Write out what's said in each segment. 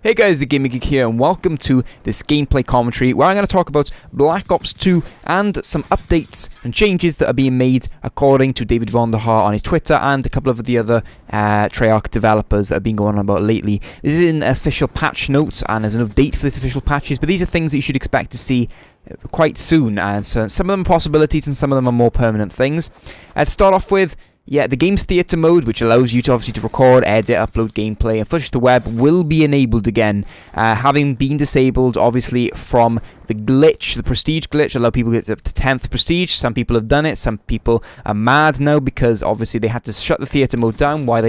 Hey guys, the Gaming Geek here, and welcome to this gameplay commentary where I'm going to talk about Black Ops 2 and some updates and changes that are being made according to David Vonderhaar on his Twitter and a couple of the other Treyarch developers that have been going on about lately. This is an official patch notes and there's an update for this official patches, but these are things that you should expect to see quite soon, and so some of them are possibilities and some of them are more permanent things. To start off with, the game's theatre mode, which allows you to obviously record, edit, upload gameplay, and push the web, will be enabled again, having been disabled, obviously, from the glitch, the prestige glitch. A lot of people get up to 10th prestige. Some people have done it. Some people are mad now because obviously they had to shut the theatre mode down while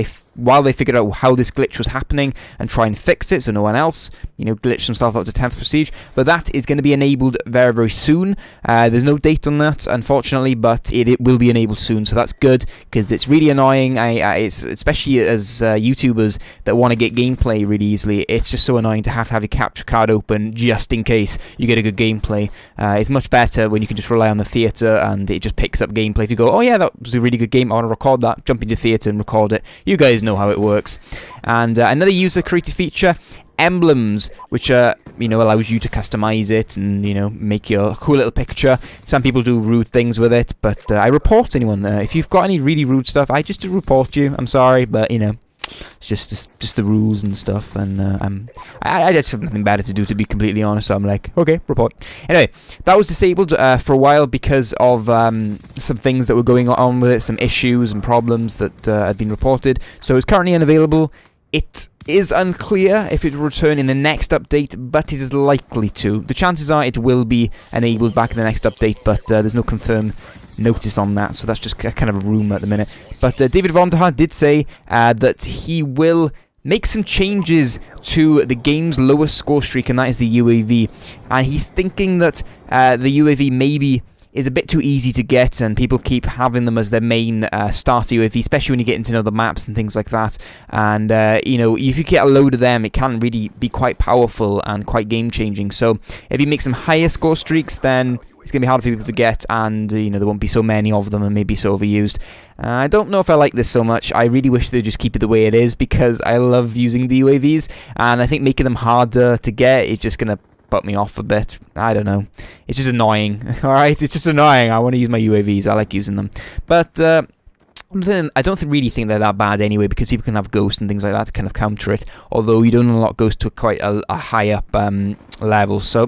they figured out how this glitch was happening and try and fix it so no one else, glitched themselves up to 10th prestige. But that is going to be enabled very, very soon. There's no date on that, unfortunately, but it will be enabled soon, so that's good because it's really annoying. It's especially as YouTubers that want to get gameplay really easily. It's just so annoying to have your capture card open just in case you get a good gameplay. It's much better when you can just rely on the theatre and it just picks up gameplay. If you go, oh yeah, that was a really good game, I want to record that, jump into theatre and record it. You guys know how it works. And another user created feature, emblems, which allows you to customize it and make your cool little picture. Some people do rude things with it, but I report anyone. If you've got any really rude stuff, I just report you. I'm sorry, but it's just the rules and stuff, and I just have nothing better to do, to be completely honest, so I'm like, okay, report. Anyway, that was disabled for a while because of some things that were going on with it, some issues and problems that had been reported, so it's currently unavailable. It is unclear if it will return in the next update, but it is likely to. The chances are it will be enabled back in the next update, but there's no confirmed notice on that, so that's just kind of a rumour at the minute. But David Vonderhaar did say that he will make some changes to the game's lowest score streak, and that is the UAV. And he's thinking that the UAV maybe is a bit too easy to get, and people keep having them as their main starter UAV, especially when you get into other maps and things like that. And if you get a load of them, it can really be quite powerful and quite game-changing. So if you make some higher score streaks, then it's going to be harder for people to get, and there won't be so many of them and maybe so overused. I don't know if I like this so much. I really wish they'd just keep it the way it is because I love using the UAVs, and I think making them harder to get is just going to put me off a bit. I don't know. It's just annoying. Alright, it's just annoying. I want to use my UAVs. I like using them. But I don't really think they're that bad anyway, because people can have ghosts and things like that to kind of counter it, although you don't unlock ghosts to quite a high up level. So,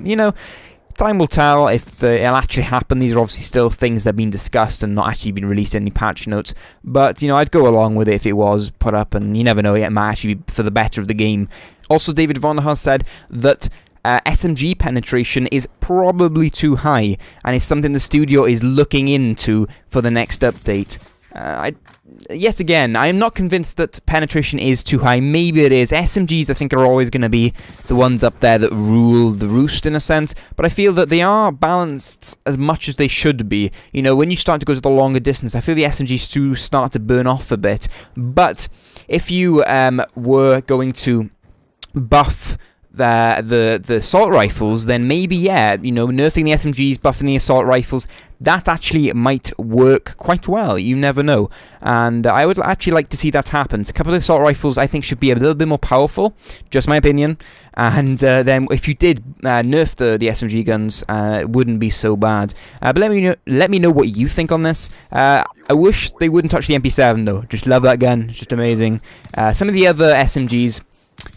time will tell if it'll actually happen. These are obviously still things that have been discussed and not actually been released in any patch notes. But, I'd go along with it if it was put up, and you never know, it might actually be for the better of the game. Also, David Vonderhaar said that SMG penetration is probably too high, and it's something the studio is looking into for the next update. Yet again, I am not convinced that penetration is too high. Maybe it is. SMGs, I think, are always going to be the ones up there that rule the roost in a sense, but I feel that they are balanced as much as they should be. When you start to go to the longer distance, I feel the SMGs do start to burn off a bit. But if you were going to buff the assault rifles, then maybe, nerfing the SMGs, buffing the assault rifles, that actually might work quite well. You never know. And I would actually like to see that happen. So a couple of assault rifles, I think, should be a little bit more powerful, just my opinion. And then if you did nerf the SMG guns, it wouldn't be so bad. But let me know what you think on this. I wish they wouldn't touch the MP7 though. Just love that gun. It's just amazing. Some of the other SMGs,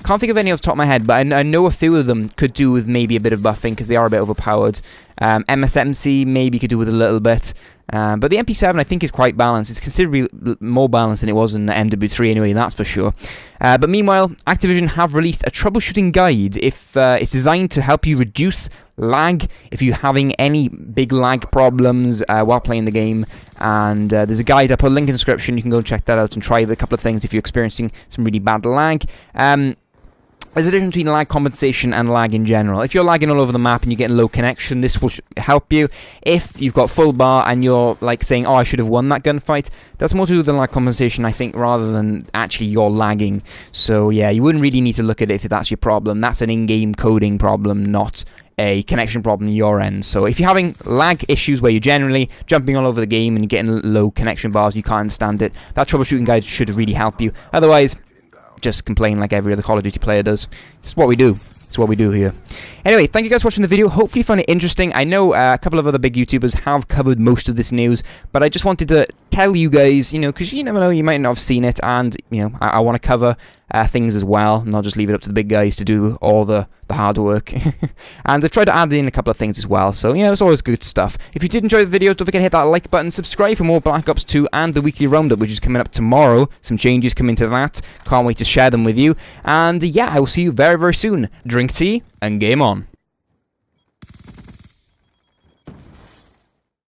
can't think of any off the top of my head, but I know a few of them could do with maybe a bit of buffing because they are a bit overpowered. MSMC maybe could do with a little bit. But the MP7 I think is quite balanced. It's considerably more balanced than it was in the MW3 anyway, that's for sure. But meanwhile, Activision have released a troubleshooting guide. It's designed to help you reduce lag if you're having any big lag problems while playing the game. And there's a guide, I'll put a link in the description. You can go and check that out and try a couple of things if you're experiencing some really bad lag. There's a difference between lag compensation and lag in general. If you're lagging all over the map and you're getting low connection, this will help you. If you've got full bar and you're like saying, oh, I should have won that gunfight, that's more to do with the lag compensation, I think, rather than actually you're lagging. So yeah, you wouldn't really need to look at it if that's your problem. That's an in-game coding problem, not a connection problem on your end. So if you're having lag issues where you're generally jumping all over the game and you're getting low connection bars, you can't understand it, that troubleshooting guide should really help you. Otherwise, just complain like every other Call of Duty player does. It's what we do. It's what we do here. Anyway, thank you guys for watching the video. Hopefully you found it interesting. I know a couple of other big YouTubers have covered most of this news, but I just wanted to tell you guys, you know, because you never know, you might not have seen it, and, you know, I want to cover things as well, not just leave it up to the big guys to do all the hard work. And I've tried to add in a couple of things as well, so yeah, it's always good stuff. If you did enjoy the video, don't forget to hit that like button, subscribe for more Black Ops 2 and the weekly roundup, which is coming up tomorrow. Some changes coming to that. Can't wait to share them with you. And yeah, I will see you very, very soon. Drink tea and game on.